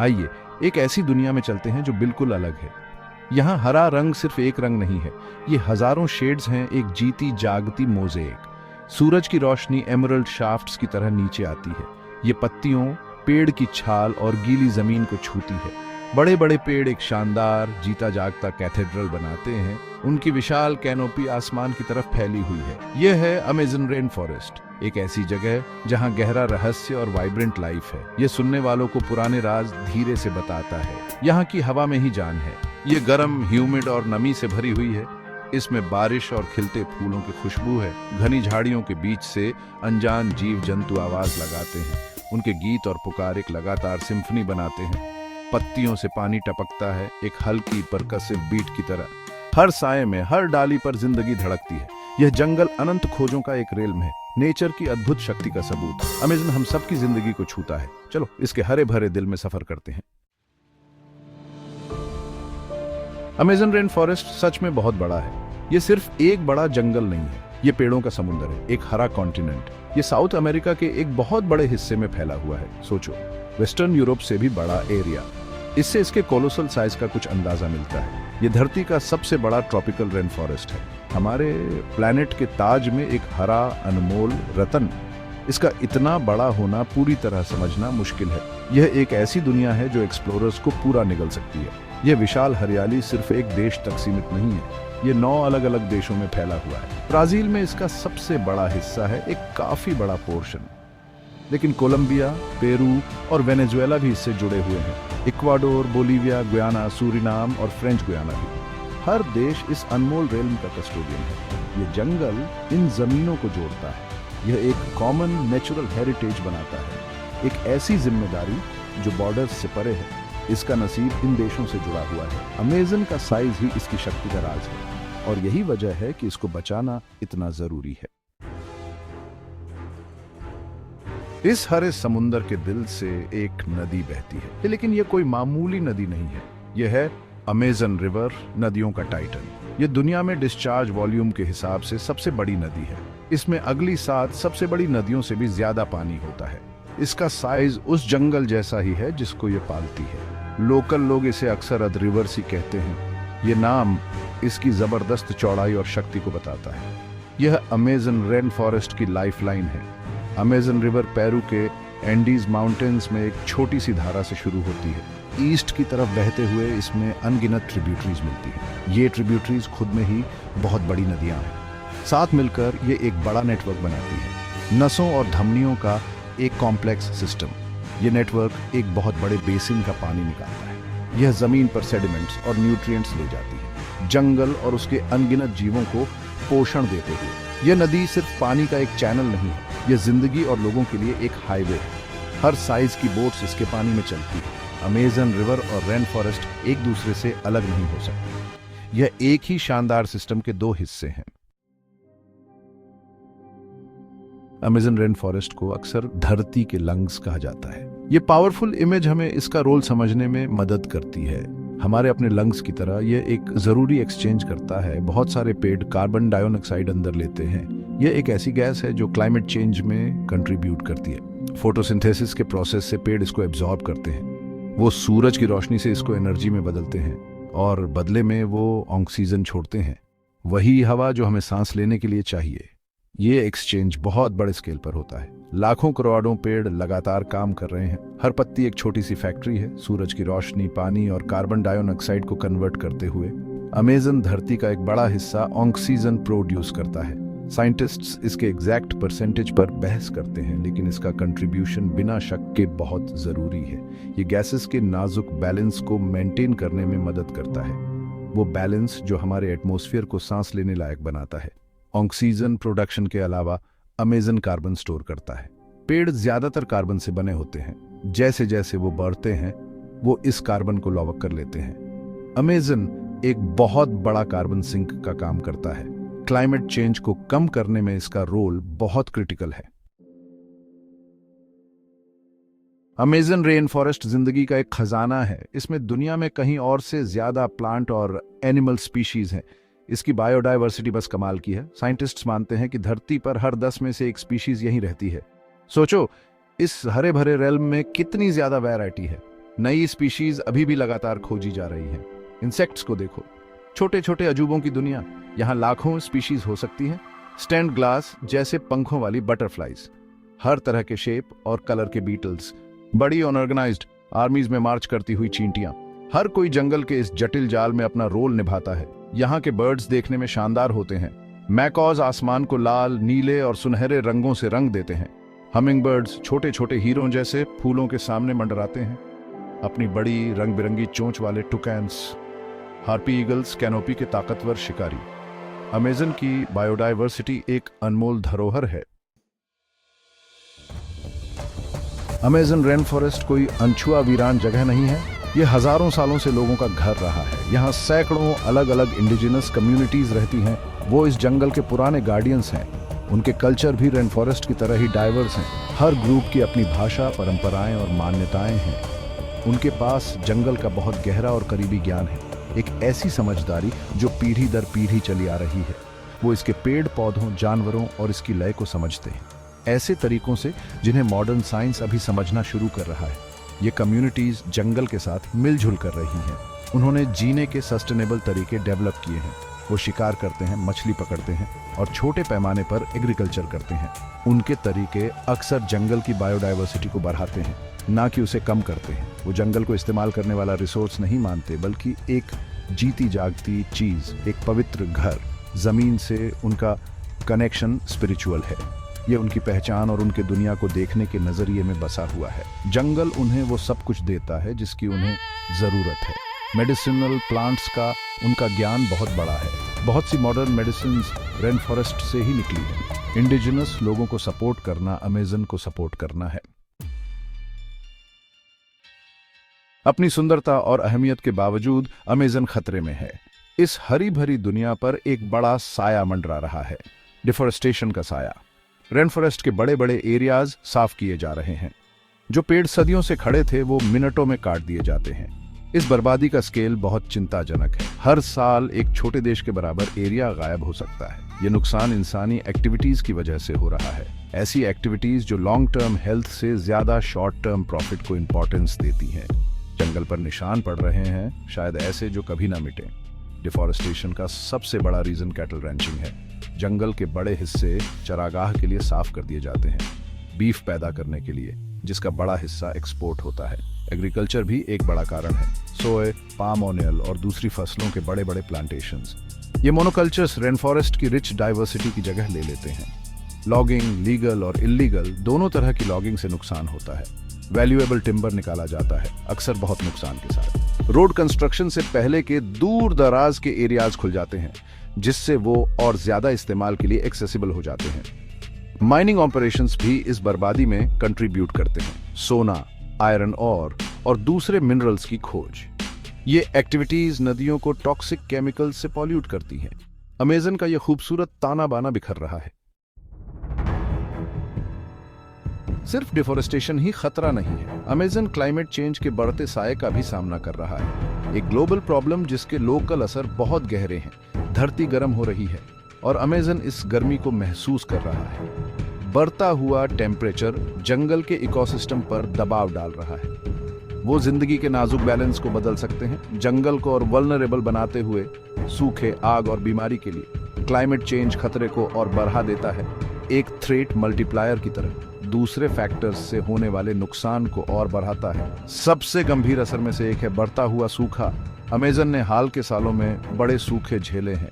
आइए एक ऐसी दुनिया में चलते हैं जो बिल्कुल अलग है। यहाँ हरा रंग सिर्फ एक रंग नहीं है, ये हजारों शेड्स हैं, एक जीती जागती मोज़ेक। सूरज की रोशनी एमरल्ड शाफ्ट्स की तरह नीचे आती है। ये पत्तियों, पेड़ की छाल और गीली जमीन को छूती है। बड़े बड़े पेड़ एक शानदार जीता जागता कैथेड्रल बनाते हैं। उनकी विशाल कैनोपी आसमान की तरफ फैली हुई है। यह है अमेज़न रेन फॉरेस्ट, एक ऐसी जगह जहां गहरा रहस्य और वाइब्रेंट लाइफ है। ये सुनने वालों को पुराने राज धीरे से बताता है। यहाँ की हवा में ही जान है। ये गर्म, ह्यूमिड और नमी से भरी हुई है। इसमें बारिश और खिलते फूलों की खुशबू है। घनी झाड़ियों के बीच से अनजान जीव जंतु आवाज लगाते हैं। उनके गीत और पुकार एक लगातार सिम्फनी बनाते हैं। पत्तियों से पानी टपकता है, एक हल्की परकसिव बीट की तरह। हर साए में, हर डाली पर जिंदगी धड़कती है। यह जंगल अनंत खोजों का एक रेल्म है, नेचर की अद्भुत शक्ति का सबूत। अमेज़न हम सबकी जिंदगी को छूता है। चलो इसके हरे भरे दिल में सफर करते हैं। अमेज़न रेन फॉरेस्ट सच में बहुत बड़ा है। ये सिर्फ एक बड़ा जंगल नहीं है, ये पेड़ों का समुंदर है, एक हरा कॉन्टिनेंट। ये साउथ अमेरिका के एक बहुत बड़े हिस्से में फैला हुआ है। सोचो, वेस्टर्न यूरोप से भी बड़ा एरिया। इससे इसके कोलोसल साइज का कुछ अंदाजा मिलता है। ये धरती का सबसे बड़ा ट्रॉपिकल रेन फॉरेस्ट है। हमारे प्लैनेट के ताज में एक हरा अनमोल रतन। इसका इतना बड़ा होना पूरी तरह समझना मुश्किल है। यह एक ऐसी दुनिया है जो एक्सप्लोरर्स को पूरा निगल सकती है। यह विशाल हरियाली सिर्फ एक देश तक सीमित नहीं है, ये 9 अलग अलग देशों में फैला हुआ है। ब्राजील में इसका सबसे बड़ा हिस्सा है, एक काफी बड़ा पोर्शन। लेकिन कोलंबिया, पेरू और वेनेजुएला भी इससे जुड़े हुए हैं। इक्वाडोर, बोलीविया, गुयाना, सूरिनाम और फ्रेंच गुयाना भी। हर देश इस अनमोल रेल्म का कस्टोडियन है। ये जंगल इन जमीनों को जोड़ता है। यह एक कॉमन नेचुरल हेरिटेज बनाता है, एक ऐसी जिम्मेदारी जो बॉर्डर्स से परे है। इसका नसीब इन देशों से जुड़ा हुआ है। अमेज़न का साइज ही इसकी शक्ति का राज है, और यही वजह है कि इसको बचाना इतना जरूरी है। इस हरे समुंदर के दिल से एक नदी बहती है, लेकिन यह कोई मामूली नदी नहीं है। यह है अमेज़न रिवर, नदियों का टाइटन। यह दुनिया में डिस्चार्ज वॉल्यूम के हिसाब से सबसे बड़ी नदी है। इसमें अगली 7 सबसे बड़ी नदियों से भी ज्यादा पानी होता है। इसका साइज उस जंगल जैसा ही है जिसको ये पालती है। लोकल लोग इसे अक्सर अद रिवर सी कहते हैं। ये नाम इसकी जबरदस्त चौड़ाई और शक्ति को बताता है। यह अमेज़न रेन फॉरेस्ट की लाइफलाइन है। अमेज़न रिवर पेरू के एंडीज माउंटेन्स में एक छोटी सी धारा से शुरू होती है। ईस्ट की तरफ बहते हुए इसमें अनगिनत ट्रिब्यूटरीज मिलती हैं। ये ट्रिब्यूटरीज खुद में ही बहुत बड़ी नदियां हैं। साथ मिलकर ये एक बड़ा नेटवर्क बनाती है, नसों और धमनियों का एक कॉम्प्लेक्स सिस्टम। ये नेटवर्क एक बहुत बड़े बेसिन का पानी निकालता है। यह जमीन पर सेडिमेंट्स और न्यूट्रिएंट्स ले जाती है, जंगल और उसके अनगिनत जीवों को पोषण देते हुए। यह नदी सिर्फ पानी का एक चैनल नहीं है, यह जिंदगी और लोगों के लिए एक हाईवे है। हर साइज की बोट्स इसके पानी में चलती है। अमेज़न रिवर और रेन फॉरेस्ट एक दूसरे से अलग नहीं हो सकते। यह एक ही शानदार सिस्टम के 2 हिस्से हैं। अमेज़न रेन फॉरेस्ट को अक्सर धरती के लंग्स कहा जाता है। ये पावरफुल इमेज हमें इसका रोल समझने में मदद करती है। हमारे अपने लंग्स की तरह यह एक जरूरी एक्सचेंज करता है। बहुत सारे पेड़ कार्बन डाइऑक्साइड अंदर लेते हैं। यह एक ऐसी गैस है जो क्लाइमेट चेंज में कंट्रीब्यूट करती है। फोटोसिंथेसिस के प्रोसेस से पेड़ इसको एब्जॉर्ब करते हैं। वो सूरज की रोशनी से इसको एनर्जी में बदलते हैं और बदले में वो ऑक्सीजन छोड़ते हैं, वही हवा जो हमें सांस लेने के लिए चाहिए। ये एक्सचेंज बहुत बड़े स्केल पर होता है। लाखों करोड़ों पेड़ लगातार काम कर रहे हैं। हर पत्ती एक छोटी सी फैक्ट्री है, सूरज की रोशनी, पानी और कार्बन डाइऑक्साइड को कन्वर्ट करते हुए। अमेज़न धरती का एक बड़ा हिस्सा ऑक्सीजन प्रोड्यूस करता है। साइंटिस्ट्स इसके एग्जैक्ट परसेंटेज पर बहस करते हैं, लेकिन इसका कंट्रीब्यूशन बिना शक के बहुत जरूरी है। ये गैसेस के नाजुक बैलेंस को मेंटेन करने में मदद करता है, वो बैलेंस जो हमारे एटमॉस्फेयर को सांस लेने लायक बनाता है। ऑक्सीजन प्रोडक्शन के अलावा अमेज़न कार्बन स्टोर करता है। पेड़ ज्यादातर कार्बन से बने होते हैं। जैसे जैसे वो बढ़ते हैं, वो इस कार्बन को लॉक कर लेते हैं। अमेज़न एक बहुत बड़ा कार्बन सिंक का काम करता है। क्लाइमेट चेंज को कम करने में इसका रोल बहुत क्रिटिकल है। अमेज़न रेन फॉरेस्ट जिंदगी का एक खजाना है। इसमें दुनिया में कहीं और से ज्यादा प्लांट और एनिमल स्पीशीज हैं। इसकी बायोडायवर्सिटी बस कमाल की है। साइंटिस्ट्स मानते हैं कि धरती पर हर 10 में से एक स्पीशीज यहीं रहती है। सोचो, इस हरे भरे रेल्म में कितनी ज्यादा वैरायटी है। नई स्पीशीज अभी भी लगातार खोजी जा रही हैं। इंसेक्ट्स को देखो, छोटे छोटे अजूबों की दुनिया। यहाँ लाखों स्पीशीज हो सकती हैं। स्टैंड ग्लास जैसे पंखों वाली बटरफ्लाइज, हर तरह के शेप और कलर के बीटल्स, बड़ी अनऑर्गेनाइज्ड आर्मीज में मार्च करती हुई चींटियां। हर कोई जंगल के इस जटिल जाल में अपना रोल निभाता है। यहाँ के बर्ड्स देखने में शानदार होते हैं। मैकॉज आसमान को लाल, नीले और सुनहरे रंगों से रंग देते हैं। हमिंग बर्ड्स छोटे छोटे हीरों जैसे फूलों के सामने मंडराते हैं। अपनी बड़ी रंग बिरंगी चोंच वाले टुकैन्स, हार्पी ईगल्स कैनोपी के ताकतवर शिकारी। अमेज़न की बायोडायवर्सिटी एक अनमोल धरोहर है। अमेज़न रेन फॉरेस्ट कोई अनछुआ वीरान जगह नहीं है। ये हजारों सालों से लोगों का घर रहा है। यहाँ सैकड़ों अलग अलग इंडिजिनस कम्युनिटीज रहती हैं। वो इस जंगल के पुराने गार्डियंस हैं। उनके कल्चर भी रेन फॉरेस्ट की तरह ही डाइवर्स हैं। हर ग्रुप की अपनी भाषा, परंपराएं और मान्यताएं हैं। उनके पास जंगल का बहुत गहरा और करीबी ज्ञान है, एक ऐसी समझदारी जो पीढ़ी दर पीढ़ी चली आ रही है। वो इसके पेड़ पौधों, जानवरों और इसकी लय को समझते हैं, ऐसे तरीकों से जिन्हें मॉडर्न साइंस अभी समझना शुरू कर रहा है। ये कम्युनिटीज जंगल के साथ मिलजुल कर रही हैं। उन्होंने जीने के सस्टेनेबल तरीके डेवलप किए हैं। वो शिकार करते हैं, मछली पकड़ते हैं और छोटे पैमाने पर एग्रीकल्चर करते हैं। उनके तरीके अक्सर जंगल की बायोडायवर्सिटी को बढ़ाते हैं, ना कि उसे कम करते हैं। वो जंगल को इस्तेमाल करने वाला रिसोर्स नहीं मानते, बल्कि एक जीती जागती चीज, एक पवित्र घर। जमीन से उनका कनेक्शन स्पिरिचुअल है। ये उनकी पहचान और उनके दुनिया को देखने के नजरिए में बसा हुआ है। जंगल उन्हें वो सब कुछ देता है जिसकी उन्हें जरूरत है। मेडिसिनल प्लांट्स का उनका ज्ञान बहुत बड़ा है। बहुत सी मॉडर्न मेडिसिन रेन फॉरेस्ट से ही निकली है। इंडिजिनस लोगों को सपोर्ट करना अमेज़न को सपोर्ट करना है। अपनी सुंदरता और अहमियत के बावजूद अमेज़न खतरे में है। इस हरी भरी दुनिया पर एक बड़ा साया मंडरा रहा है, डिफोरेस्टेशन का साया। रेन फॉरेस्ट के बड़े बड़े एरियाज साफ किए जा रहे हैं। जो पेड़ सदियों से खड़े थे वो मिनटों में काट दिए जाते हैं। इस बर्बादी का स्केल बहुत चिंताजनक है। हर साल एक छोटे देश के बराबर एरिया गायब हो सकता है। ये नुकसान इंसानी एक्टिविटीज की वजह से हो रहा है। ऐसी एक्टिविटीज जो लॉन्ग टर्म हेल्थ से ज्यादा शॉर्ट टर्म प्रॉफिट को इंपॉर्टेंस देती हैं। जंगल पर निशान पड़ रहे हैं, शायद ऐसे जो कभी ना मिटे। डिफॉरेस्टेशन का सबसे बड़ा रीजन कैटल रैंचिंग है। जंगल के बड़े हिस्से चरागाह के लिए साफ कर दिए जाते हैं, बीफ पैदा करने के लिए, जिसका बड़ा हिस्सा एक्सपोर्ट होता है। एग्रीकल्चर भी एक बड़ा कारण है। सोए, पाम ऑयल और दूसरी फसलों के बड़े बड़े प्लांटेशंस। ये मोनोकल्चर्स रेन फॉरेस्ट की रिच डाइवर्सिटी की जगह ले लेते हैं। लॉगिंग, लीगल और इलीगल, दोनों तरह की लॉगिंग से नुकसान होता है। वैल्यूएबल टिम्बर निकाला जाता है, अक्सर बहुत नुकसान के साथ। रोड कंस्ट्रक्शन से पहले के दूर दराज के एरियाज खुल जाते हैं, जिससे वो और ज्यादा इस्तेमाल के लिए एक्सेसिबल हो जाते हैं। माइनिंग ऑपरेशंस भी इस बर्बादी में कंट्रीब्यूट करते हैं। सोना, आयरन और दूसरे मिनरल्स की खोज। ये एक्टिविटीज नदियों को टॉक्सिक केमिकल्स से पॉल्यूट करती हैं। अमेज़न का यह खूबसूरत ताना बाना बिखर रहा है। सिर्फ डिफोरेस्टेशन ही खतरा नहीं है। अमेज़न क्लाइमेट चेंज के बढ़ते साये का भी सामना कर रहा है, एक ग्लोबल प्रॉब्लम जिसके लोकल असर बहुत गहरे हैं। धरती गर्म हो रही है और अमेज़न इस गर्मी को महसूस कर रहा है। बढ़ता हुआ टेम्परेचर जंगल के इकोसिस्टम पर दबाव डाल रहा है। वो जिंदगी के नाजुक बैलेंस को बदल सकते हैं। जंगल को और वल्नरेबल बनाते हुए सूखे, आग और बीमारी के लिए क्लाइमेट चेंज खतरे को और बढ़ा देता है, एक थ्रेट मल्टीप्लायर की तरह। दूसरे फैक्टर्स से होने वाले नुकसान को और बढ़ाता है। सबसे गंभीर असर में से एक है बढ़ता हुआ सूखा। अमेज़न ने हाल के सालों में बड़े सूखे झेले हैं।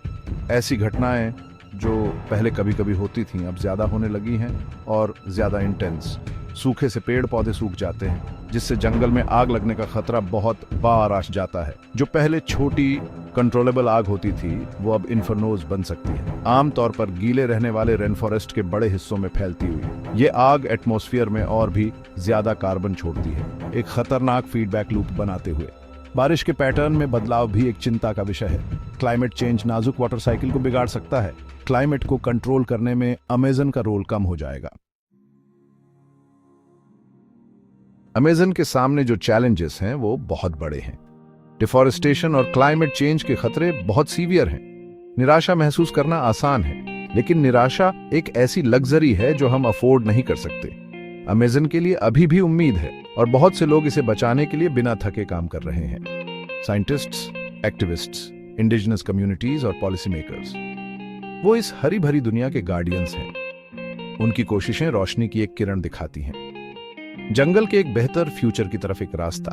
ऐसी घटनाएं जो पहले कभी कभी होती थीं अब ज्यादा होने लगी हैं और ज्यादा इंटेंस। सूखे से पेड़ पौधे सूख जाते हैं, जिससे जंगल में आग लगने का खतरा बहुत बार आ जाता है। जो पहले छोटी कंट्रोलेबल आग होती थी वो अब इन्फर्नोज बन सकती है, आमतौर पर गीले रहने वाले रेन फॉरेस्ट के बड़े हिस्सों में फैलती हुई। ये आग एटमॉस्फेयर में और भी ज्यादा कार्बन छोड़ती है, एक खतरनाक फीडबैक लूप बनाते हुए। बारिश के पैटर्न में बदलाव भी एक चिंता का विषय है। क्लाइमेट चेंज नाजुक वाटर साइकिल को बिगाड़ सकता है। क्लाइमेट को कंट्रोल करने में अमेज़न का रोल कम हो जाएगा। अमेज़न के सामने जो चैलेंजेस हैं वो बहुत बड़े हैं। डिफॉरेस्टेशन और क्लाइमेट चेंज के खतरे बहुत सीवियर हैं। निराशा महसूस करना आसान है, लेकिन निराशा एक ऐसी लग्जरी है जो हम अफोर्ड नहीं कर सकते। अमेज़न के लिए अभी भी उम्मीद है और बहुत से लोग इसे बचाने के लिए बिना थके काम कर रहे हैं। साइंटिस्ट्स, एक्टिविस्ट्स, इंडिजिनस कम्युनिटीज और पॉलिसी मेकर्स, वो इस हरी भरी दुनिया के गार्डियंस हैं। उनकी कोशिशें रोशनी की एक किरण दिखाती हैं। जंगल के एक बेहतर फ्यूचर की तरफ एक रास्ता।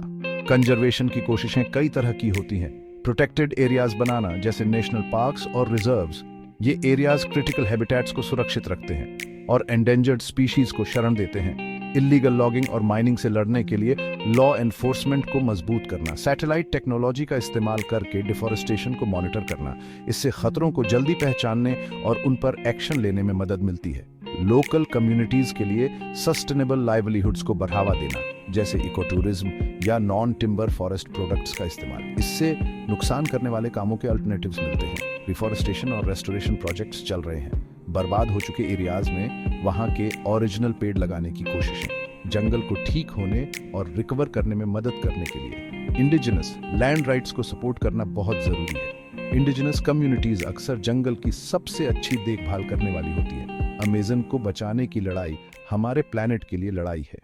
कंजर्वेशन की कोशिशें कई तरह की होती हैं। प्रोटेक्टेड एरियाज बनाना जैसे नेशनल पार्क्स और रिजर्व्स, ये एरियाज क्रिटिकल हैबिटेट्स को सुरक्षित रखते हैं और एंडेंजर्ड स्पीशीज को शरण देते हैं। इल्लीगल लॉगिंग और माइनिंग से लड़ने के लिए लॉ एनफोर्समेंट को मजबूत करना, सैटेलाइट टेक्नोलॉजी का इस्तेमाल करके डिफॉरेस्टेशन को मॉनिटर करना, इससे खतरों को जल्दी पहचानने और उन पर एक्शन लेने में मदद मिलती है। लोकल कम्युनिटीज के लिए सस्टेनेबल लाइवलीहुड्स को बढ़ावा देना जैसे इको टूरिज्म या नॉन टिम्बर फॉरेस्ट प्रोडक्ट्स का इस्तेमाल, इससे नुकसान करने वाले कामों के अल्टरनेटिव्स मिलते हैं। रिफॉरेस्टेशन और रेस्टोरेशन प्रोजेक्ट्स चल रहे हैं। बर्बाद हो चुके एरियाज में वहां के ओरिजिनल पेड़ लगाने की कोशिशें, जंगल को ठीक होने और रिकवर करने में मदद करने के लिए इंडिजिनस लैंड राइट्स को सपोर्ट करना बहुत जरूरी है। इंडिजिनस कम्युनिटीज अक्सर जंगल की सबसे अच्छी देखभाल करने वाली होती है। अमेज़न को बचाने की लड़ाई हमारे प्लैनेट के लिए लड़ाई है।